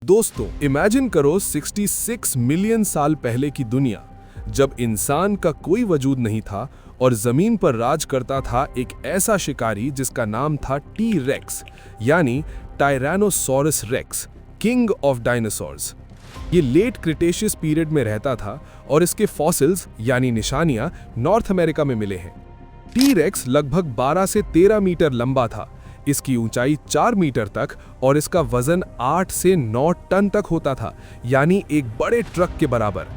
दोस्तों, इमेजिन करो 66 मिलियन साल पहले की दुनिया, जब इंसान का कोई वजूद नहीं था और जमीन पर राज करता था एक ऐसा शिकारी जिसका नाम था टी रेक्स, यानी tyrannosaurus rex, king of dinosaurs. ये लेट क्रिटेशियस पीरियड में रहता था और इसके फॉसिल्स यानी निशानियां नॉर्थ अमेरिका में मिले हैं। टी रेक्स लगभग 12 से 13 मीटर लंबा था, इसकी ऊंचाई 4 मीटर तक और इसका वजन 8 से 9 टन तक होता था, यानी एक बड़े ट्रक के बराबर।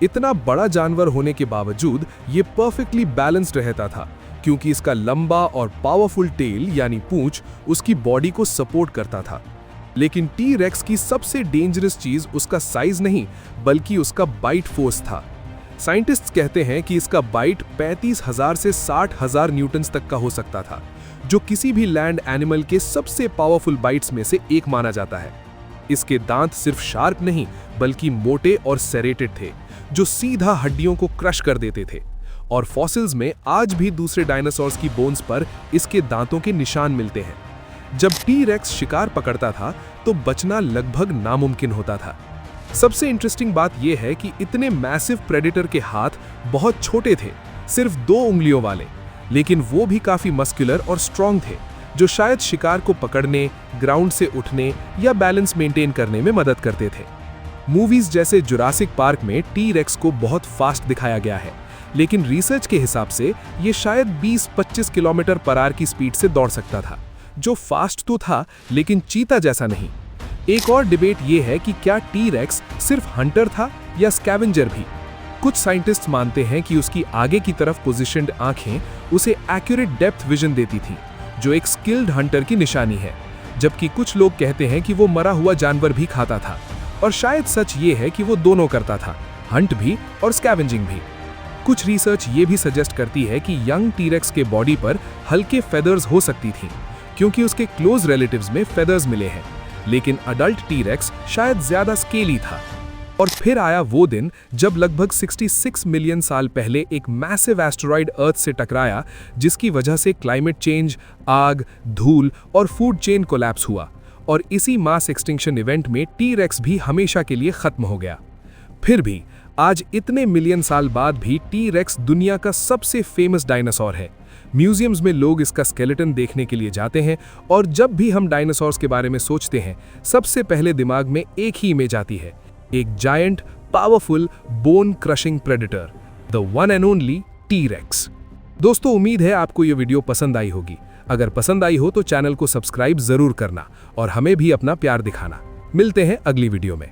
इतना बड़ा जानवर होने के बावजूद ये परफेक्टली बैलेंस्ड रहता था, क्योंकि इसका लंबा और पावरफुल टेल यानी पूंछ उसकी बॉडी को सपोर्ट करता था। लेकिन टी रेक्स की सबसे डेंजरस चीज उसका साइज नहीं, बल्कि उसका बाइट फोर्स था। साइंटिस्ट्स कहते हैं कि इसका बाइट 35,000 से 60,000 न्यूटन्स तक का हो सकता था, जो किसी भी लैंड एनिमल के सबसे पावरफुल बाइट्स में से एक माना जाता है। इसके दांत सिर्फ शार्प नहीं, बल्कि मोटे और सेरेटेड थे, जो सीधा हड्डियों को क्रश कर देते थे। और फॉसिल्स में आज भी दूसरे डायनासोर्स की बोन्स पर इसके दांतों के निशान मिलते हैं। जब टी रेक्स शिकार पकड़ता था तो बचना लगभग नामुमकिन होता था। सबसे इंटरेस्टिंग बात यह है कि इतने मैसिव प्रेडेटर के हाथ बहुत छोटे थे, सिर्फ 2 उंगलियों वाले, लेकिन वो भी काफी मस्कुलर और स्ट्रॉन्ग थे, जो शायद शिकार को पकड़ने, ग्राउंड से उठने या बैलेंस मेंटेन करने में मदद करते थे। मूवीज जैसे जुरासिक पार्क में टी रेक्स को बहुत फास्ट दिखाया गया है, लेकिन रिसर्च के हिसाब से ये शायद 20-25 किलोमीटर पर आवर की स्पीड से दौड़ सकता था, जो फास्ट तो था लेकिन चीता जैसा नहीं। एक और डिबेट ये है कि क्या टी रेक्स सिर्फ हंटर था या स्कैवेंजर भी। कुछ साइंटिस्ट मानते हैं कि उसकी आगे की तरफ पोजीशन्ड आंखें उसे एक्यूरेट डेप्थ विजन देती थी, जो एक स्किल्ड हंटर की निशानी है, जबकि कुछ लोग कहते हैं कि वो मरा हुआ जानवर भी खाता था। और शायद सच ये है कि वो दोनों करता था, हंट भी और स्कैवेंजिंग भी। कुछ रिसर्च ये भी सजेस्ट करती है कि यंग टी रेक्स के बॉडी पर हल्के फेदर्स हो सकती थी, क्योंकि उसके क्लोज रिलेटिव्स में फेदर्स मिले हैं, लेकिन अडल्ट टी रेक्स शायद ज्यादा स्केली था। और फिर आया वो दिन जब लगभग 66 मिलियन साल पहले एक मैसिव एस्टेरॉयड अर्थ से टकराया, जिसकी वजह से क्लाइमेट चेंज, आग, धूल और फूड चेन कोलैप्स हुआ। और इसी मास एक्सटिंक्शन इवेंट में टी रेक्स भी हमेशा के लिए खत्म हो गया। फिर भी आज इतने मिलियन साल बाद भी टी रेक्स दुनिया का सबसे फेमस डायनासोर है। म्यूजियम्स में लोग इसका स्केलेटन देखने के लिए जाते हैं, और जब भी हम डायनासोर्स के बारे में सोचते हैं, सबसे पहले दिमाग में एक ही इमेज आती है, एक giant, powerful, bone crushing predator, the one and only T rex. दोस्तों, उम्मीद है आपको ये वीडियो पसंद आई होगी। अगर पसंद आई हो तो चैनल को सब्सक्राइब जरूर करना और हमें भी अपना प्यार दिखाना। मिलते हैं अगली वीडियो में।